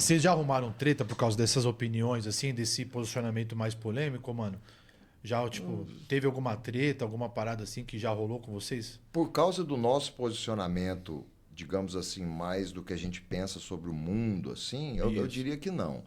Vocês já arrumaram treta por causa dessas opiniões, assim, desse posicionamento mais polêmico, mano? Já, tipo, teve alguma treta, alguma parada assim que já rolou com vocês? Por causa do nosso posicionamento, digamos assim, mais do que a gente pensa sobre o mundo, assim, eu Isso. diria que não.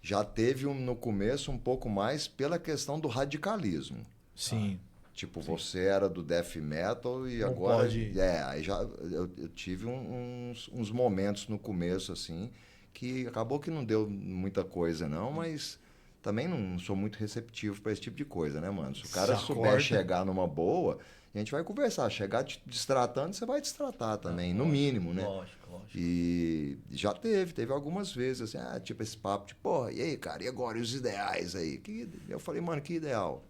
Já teve no começo um pouco mais pela questão do radicalismo. Sim, Tipo, sim. você era do death metal e Não agora. pode. Aí já eu tive uns momentos no começo, assim, que acabou que não deu muita coisa, não, mas também não sou muito receptivo para esse tipo de coisa, né, mano? Se o cara Já souber corta. chegar numa boa, a gente vai conversar. Chegar te destratando, você vai destratar Não, também, no lógico, mínimo, né? lógico, lógico. E já teve algumas vezes, assim, tipo esse papo de, porra, e aí, cara, e agora? E os ideais aí? Eu falei, mano, que ideal?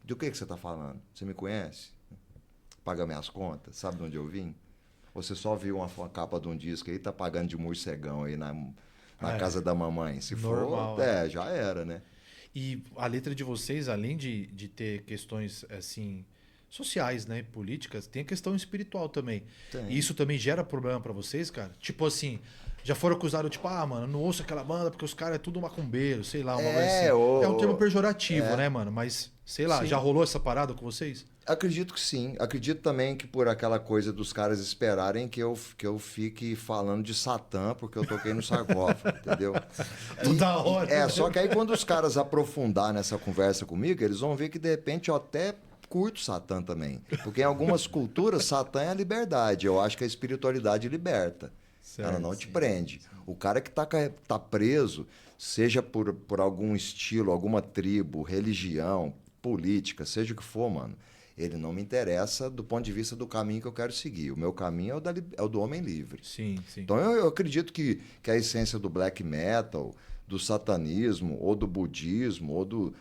Do que você tá falando? Você me conhece? Paga minhas contas? Sabe de onde eu vim? Ou você só viu uma capa de um disco aí e tá pagando de morcegão aí na É, casa da mamãe? Se for, normal, é. já era, né? E a letra de vocês, além de ter questões, assim, sociais, né, políticas, tem a questão espiritual também. E Tem. isso também gera problema pra vocês, cara? Tipo assim, já foram acusados, tipo, ah, mano, não ouço aquela banda porque os caras é tudo macumbeiro, sei lá, uma coisa assim. É um termo pejorativo, né, mano? Mas, sei lá, já Sim. rolou essa parada com vocês? Acredito que sim. Acredito também que por aquela coisa dos caras esperarem que eu fique falando de Satã porque eu toquei no sarcófago, entendeu? Toda hora, né? Só que aí quando os caras aprofundar nessa conversa comigo, eles vão ver que de repente eu até curto Satã também. Porque em algumas culturas, Satã é a liberdade. Eu acho que a espiritualidade liberta. Ela não te prende. O cara que tá preso, seja por algum estilo, alguma tribo, religião, política, seja o que for, mano, ele não me interessa do ponto de vista do caminho que eu quero seguir. O meu caminho é o do homem livre. Sim, sim. Então eu acredito que a essência do black metal, do satanismo, ou do budismo, ou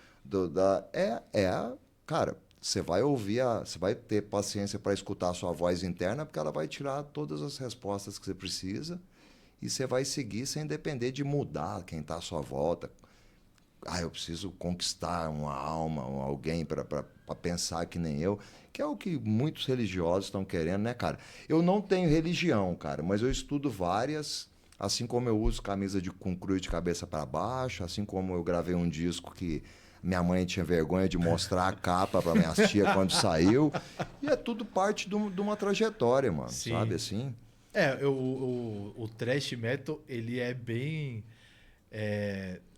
cara, você vai ouvir, você vai ter paciência para escutar a sua voz interna, porque ela vai tirar todas as respostas que você precisa e você vai seguir sem depender de mudar quem está à sua volta. Eu preciso conquistar uma alma, alguém para pensar que nem eu, que é o que muitos religiosos estão querendo, né, cara? Eu não tenho religião, cara, mas eu estudo várias, assim como eu uso camisa com cruz de cabeça para baixo, assim como eu gravei um disco que minha mãe tinha vergonha de mostrar a capa para minhas tia quando saiu, e é tudo parte de uma trajetória, mano, Sim. sabe assim? O thrash metal, ele é bem.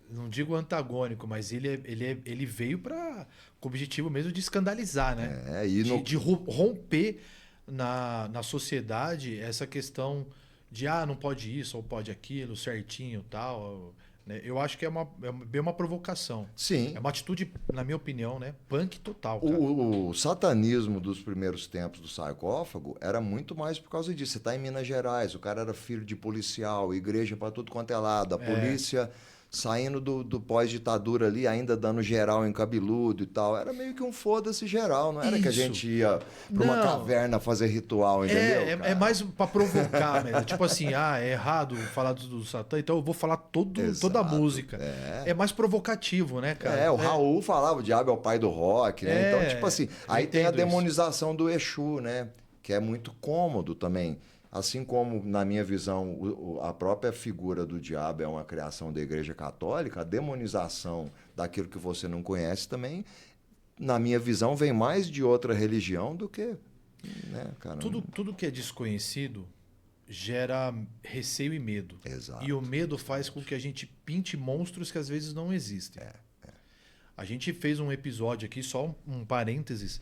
Não digo antagônico, mas ele veio com o objetivo mesmo de escandalizar, né? E De romper na sociedade essa questão de não pode isso ou pode aquilo, certinho tal. Né? Eu acho que é bem uma provocação. Sim. É uma atitude, na minha opinião, né? Punk total, cara. O satanismo dos primeiros tempos do sarcófago era muito mais por causa disso. Você está em Minas Gerais, o cara era filho de policial, igreja para tudo quanto é lado, a polícia saindo do pós-ditadura ali, ainda dando geral em cabeludo e tal. Era meio que um foda-se geral, não era que a gente ia para uma caverna fazer ritual, entendeu? É mais para provocar mesmo. Tipo assim, é errado falar do Satã, então eu vou falar toda a música. É mais provocativo, né, cara? O Raul falava, o diabo é o pai do rock, né? Então, tipo assim, aí tem a demonização do Exu, né? Que é muito cômodo também. Assim como, na minha visão, a própria figura do diabo é uma criação da Igreja Católica, a demonização daquilo que você não conhece também, na minha visão, vem mais de outra religião do que... Né, cara? Tudo que é desconhecido gera receio e medo. Exato. E o medo faz com que a gente pinte monstros que às vezes não existem. A gente fez um episódio aqui, só um parênteses,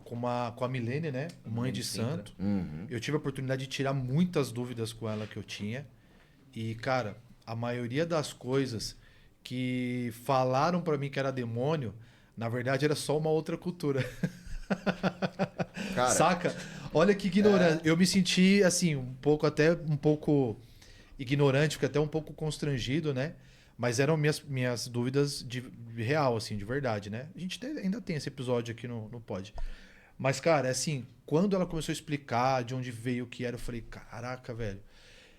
com a Milene, né? Mãe de santo. Uhum. Eu tive a oportunidade de tirar muitas dúvidas com ela que eu tinha. E, cara, a maioria das coisas que falaram pra mim que era demônio, na verdade era só uma outra cultura. Cara, saca? Olha que ignorante. Eu me senti, assim, um pouco ignorante, fiquei até um pouco constrangido, né? Mas eram minhas dúvidas de real, assim, de verdade, né? A gente ainda tem esse episódio aqui no Pod. Mas, cara, assim, quando ela começou a explicar de onde veio o que era, eu falei, caraca, velho.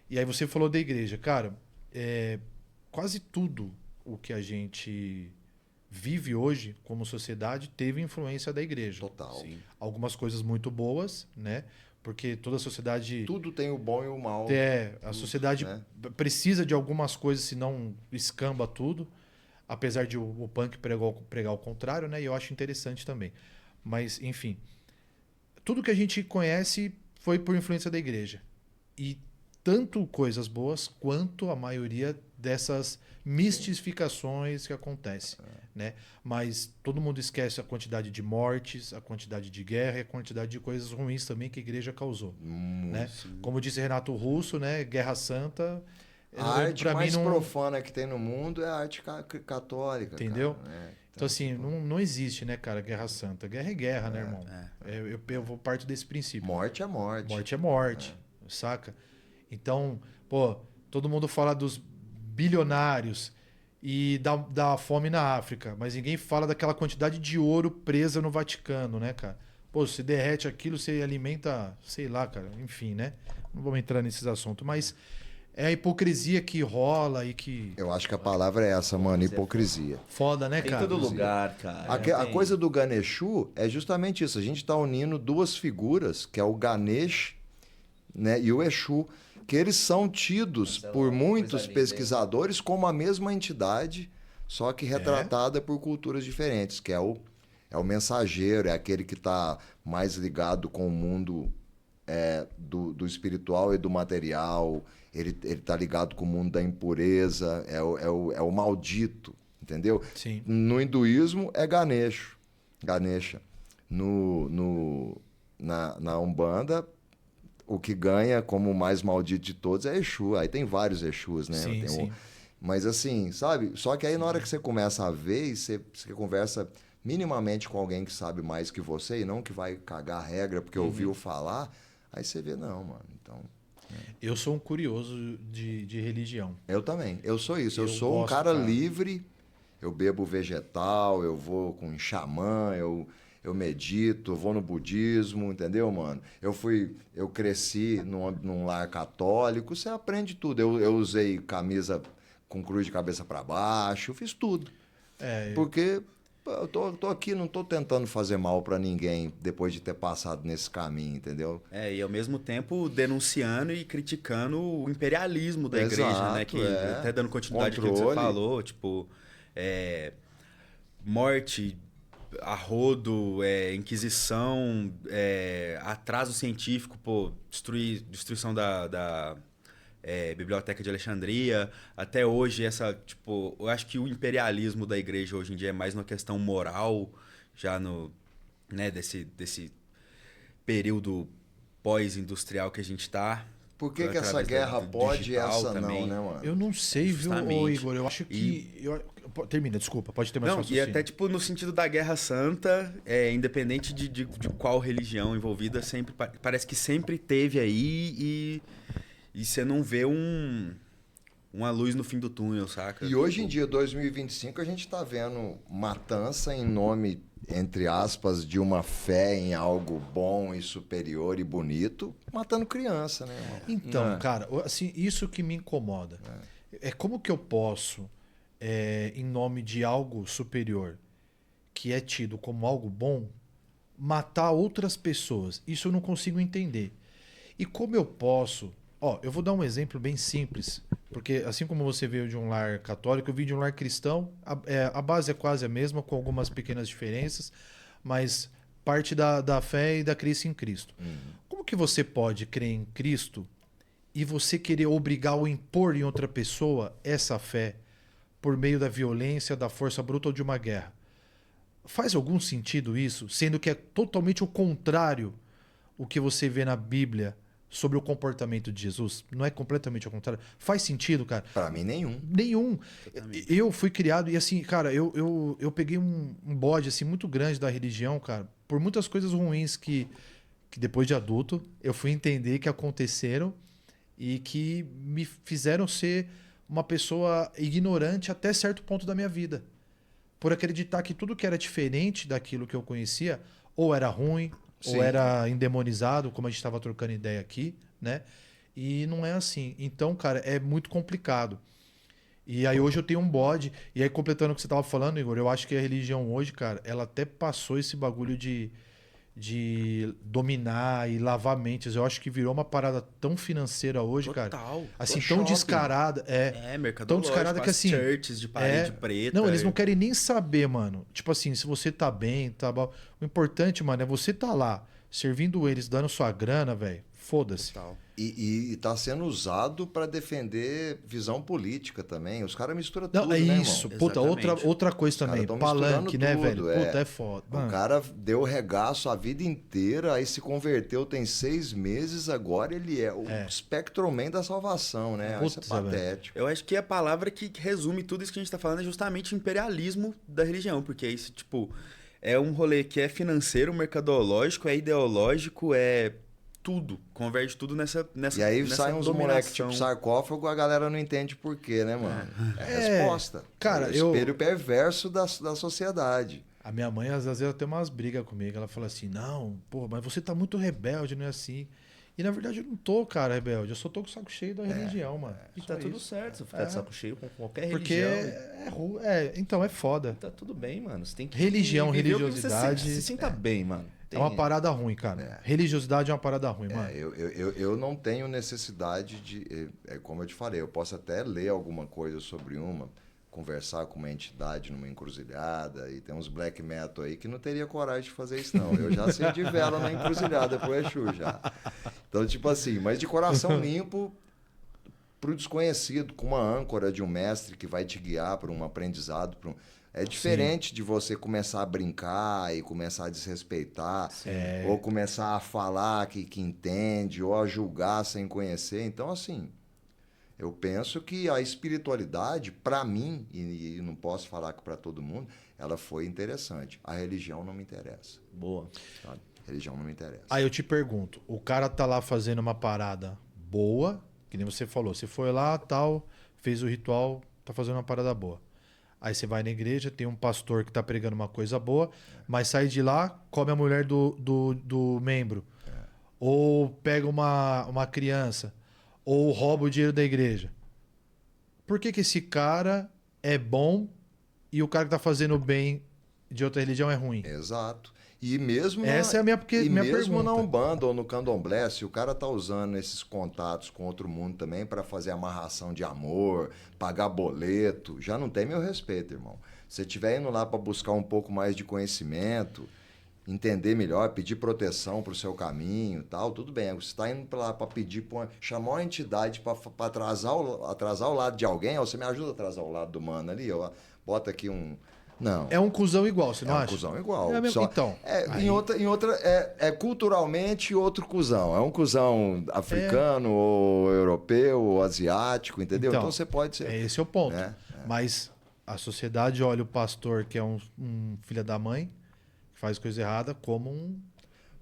E aí você falou da igreja. Cara, quase tudo o que a gente vive hoje como sociedade teve influência da igreja. Total. Sim. Algumas coisas muito boas, né? porque toda a sociedade Tudo tem o bom e o mal. a sociedade né? precisa de algumas coisas, senão escamba tudo. Apesar de o punk pregar o contrário, né? E eu acho interessante também. Mas, enfim, tudo que a gente conhece foi por influência da igreja. E tanto coisas boas quanto a maioria dessas mistificações que acontecem, né? Mas todo mundo esquece a quantidade de mortes, a quantidade de guerra e a quantidade de coisas ruins também que a igreja causou, né? Como disse Renato Russo, né? Guerra Santa. A arte mais profana que tem no mundo é a arte católica. Entendeu? Cara, né? Então, assim, não existe, né, cara, Guerra Santa. Guerra é guerra, né, irmão? Eu vou partir desse princípio. Morte é morte. Morte é morte, saca? Então, pô, todo mundo fala dos bilionários e da fome na África, mas ninguém fala daquela quantidade de ouro presa no Vaticano, né, cara? Pô, você derrete aquilo, você alimenta, sei lá, cara, enfim, né? Não vamos entrar nesses assuntos, mas é a hipocrisia que rola e que... Eu acho que a palavra é essa, mano, hipocrisia. Foda, né, Tem cara? em todo lugar, cara. A coisa do Ganeshu é justamente isso. A gente está unindo duas figuras, que é o Ganesh, né, e o Exu, que eles são tidos por muitos pesquisadores como a mesma entidade, só que retratada por culturas diferentes, que é o mensageiro, é aquele que está mais ligado com o mundo do espiritual e do material, ele está ligado com o mundo da impureza, é o maldito, entendeu? Sim. No hinduísmo é Ganesha. Na Umbanda, o que ganha como o mais maldito de todos é Exu. Aí tem vários Exus, né? Sim, sim. Mas assim, sabe? Só que aí na hora que você começa a ver e você conversa minimamente com alguém que sabe mais que você e não que vai cagar a regra porque ouviu falar, aí você vê, não, mano. Então... Eu sou um curioso de religião. Eu também. Eu sou isso. Eu sou um gosto, cara livre. Eu bebo vegetal, eu vou com xamã, eu medito, vou no budismo, entendeu, mano? Eu cresci num lar católico, você aprende tudo. Eu usei camisa com cruz de cabeça para baixo, eu fiz tudo. Porque eu tô aqui, não tô tentando fazer mal para ninguém depois de ter passado nesse caminho, entendeu? E ao mesmo tempo denunciando e criticando o imperialismo da igreja, né? Que até dando continuidade ao que você falou, tipo, morte, arrodo, inquisição, atraso científico, pô, destruição da Biblioteca de Alexandria. Até hoje, eu acho que o imperialismo da igreja hoje em dia é mais uma questão moral, já né, desse período pós-industrial que a gente está. Por que essa guerra pode e essa também não, né, mano? Eu não sei, viu, Igor? Eu acho que... Termina, desculpa, pode ter mais raciocínio. E até tipo no sentido da Guerra Santa, independente de qual religião envolvida, sempre parece que sempre teve aí e você não vê uma luz no fim do túnel, saca? E hoje em dia, 2025, a gente tá vendo matança em nome, entre aspas, de uma fé em algo bom e superior e bonito, matando criança, né, irmão? Então, cara, assim, isso que me incomoda. Como que eu posso, em nome de algo superior, que é tido como algo bom, matar outras pessoas? Isso eu não consigo entender. E como eu posso... eu vou dar um exemplo bem simples, porque assim como você veio de um lar católico, eu vim de um lar cristão, a base é quase a mesma, com algumas pequenas diferenças, mas parte da fé e da crença em Cristo. Como que você pode crer em Cristo e você querer obrigar ou impor em outra pessoa essa fé por meio da violência, da força bruta ou de uma guerra? Faz algum sentido isso? Sendo que é totalmente o contrário o que você vê na Bíblia sobre o comportamento de Jesus. Não é completamente ao contrário. Faz sentido, cara? Pra mim, nenhum. Nenhum. Eu fui criado e assim, cara, eu peguei um bode assim, muito grande da religião, cara, por muitas coisas ruins que depois de adulto eu fui entender que aconteceram e que me fizeram ser uma pessoa ignorante até certo ponto da minha vida. Por acreditar que tudo que era diferente daquilo que eu conhecia ou era ruim, ou era endemonizado, como a gente estava trocando ideia aqui, né? E não é assim. Então, cara, é muito complicado. E aí hoje eu tenho um bode. E aí, completando o que você estava falando, Igor, eu acho que a religião hoje, cara, ela até passou esse bagulho de de dominar e lavar mentes. Eu acho que virou uma parada tão financeira hoje, cara. Total. Assim, Tô tão shopping. descarada. Mercadológico, Tão descarada que as assim. churches de parede preta. Não, eles não querem nem saber, mano. Tipo assim, se você tá bem, tá bom. O importante, mano, é você tá lá, servindo eles, dando sua grana, velho. Foda-se. Total. E tá sendo usado para defender visão política também. Os caras misturam Não, tudo, é né, isso. irmão? Puta, Exatamente. outra coisa Os caras também. tão Palanque, né, misturando velho? tudo, Puta, é foda. O Mano, cara deu regaço a vida inteira, aí se converteu tem 6 meses, agora ele é o Spectrum Man da salvação, né? Isso é Putz, velho. patético. Eu acho que a palavra que resume tudo isso que a gente tá falando é justamente o imperialismo da religião, porque isso, tipo, é um rolê que é financeiro, mercadológico, é ideológico, é tudo. Converge tudo nessa E aí nessa saem uns dominação. moleques tipo sarcófago, a galera não entende por quê, né, mano? É resposta. cara, é o espelho perverso da sociedade. a minha mãe, às vezes, ela tem umas brigas comigo. Ela fala assim: não, pô, mas você tá muito rebelde, não é assim. E na verdade eu não tô, cara, rebelde. Eu só tô com o saco cheio da religião, mano. E Só tá tudo isso. certo se ficar de saco cheio com qualquer Porque religião. então é foda. Tá tudo bem, mano. Você tem que Religião, viver o que você religiosidade. se sinta bem, mano. É uma parada ruim, cara. Religiosidade é uma parada ruim, mano. Eu não tenho necessidade de. Como eu te falei, eu posso até ler alguma coisa sobre conversar com uma entidade numa encruzilhada, e tem uns black metal aí que não teria coragem de fazer isso, não. Eu já acendi vela na encruzilhada pro Exu já. Então, tipo assim, mas de coração limpo pro desconhecido, com uma âncora de um mestre que vai te guiar para um aprendizado, é diferente de você começar a brincar e começar a desrespeitar, ou começar a falar que entende, ou a julgar sem conhecer. Então, assim, eu penso que a espiritualidade, para mim, e não posso falar que para todo mundo, ela foi interessante. A religião não me interessa. Boa. Sabe? A religião não me interessa. Aí eu te pergunto, o cara tá lá fazendo uma parada boa, que nem você falou, você foi lá, tal, fez o ritual, tá fazendo uma parada boa. Aí você vai na igreja, tem um pastor que tá pregando uma coisa boa, mas sai de lá, come a mulher do membro. Ou pega uma criança, ou rouba o dinheiro da igreja. Por que esse cara é bom e o cara que tá fazendo bem de outra religião é ruim? Exato. E mesmo Essa é a minha mesmo pergunta. na Umbanda ou no Candomblé, se o cara tá usando esses contatos com outro mundo também para fazer amarração de amor, pagar boleto, já não tem meu respeito, irmão. Se você estiver indo lá para buscar um pouco mais de conhecimento, entender melhor, pedir proteção para o seu caminho e tal, tudo bem. Você está indo lá para pedir, chamar uma entidade para atrasar o lado de alguém, ó, você me ajuda a atrasar o lado do mano ali, ó, bota aqui um... Não. É um cuzão igual, você não acha? É um cuzão igual. É mesmo? Então. Em outra é culturalmente outro cuzão. É um cuzão africano, ou europeu, ou asiático, entendeu? Então você pode ser. Esse é o ponto. Mas a sociedade olha o pastor, que é um filho da mãe, que faz coisa errada, como um.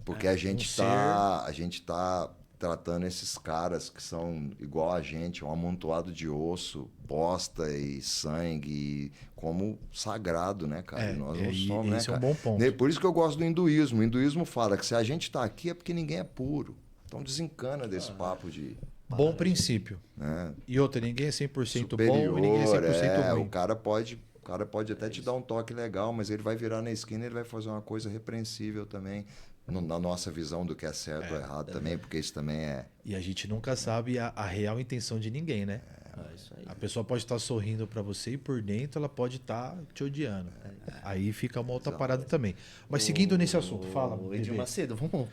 Porque a gente tá tratando esses caras que são igual a gente, um amontoado de osso, bosta e sangue, como sagrado, né, cara? Nós não somos, né, esse é um cara? bom ponto. Por isso que eu gosto do hinduísmo. O hinduísmo fala que se a gente tá aqui é porque ninguém é puro. Então desencana desse papo de... Bom princípio. Né? E outra, ninguém é 100% superior, bom e ninguém é 100% ruim. O cara pode até te dar um toque legal, mas ele vai virar na esquina e ele vai fazer uma coisa repreensível também. Na nossa visão do que é certo ou errado também, porque isso também é... E a gente nunca sabe a real intenção de ninguém, né? Isso aí. A pessoa pode estar sorrindo pra você e por dentro ela pode estar te odiando. Aí fica uma outra parada também. Mas seguindo nesse assunto, fala. Ô, Edir bebê. Macedo, vamos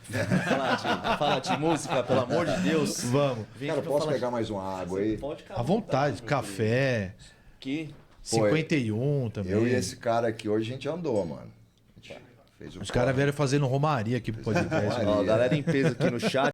falar de música, pelo amor de Deus. Vamos. Vem Cara, aqui pra posso falar pegar mais uma água aí? Pode ficar À vontade, meu café. querido. Que 51 também. Eu e esse cara aqui hoje a gente andou, mano. A gente fez o Os caras vieram fazendo romaria aqui pro podcast. Ó, a galera em peso aqui no chat.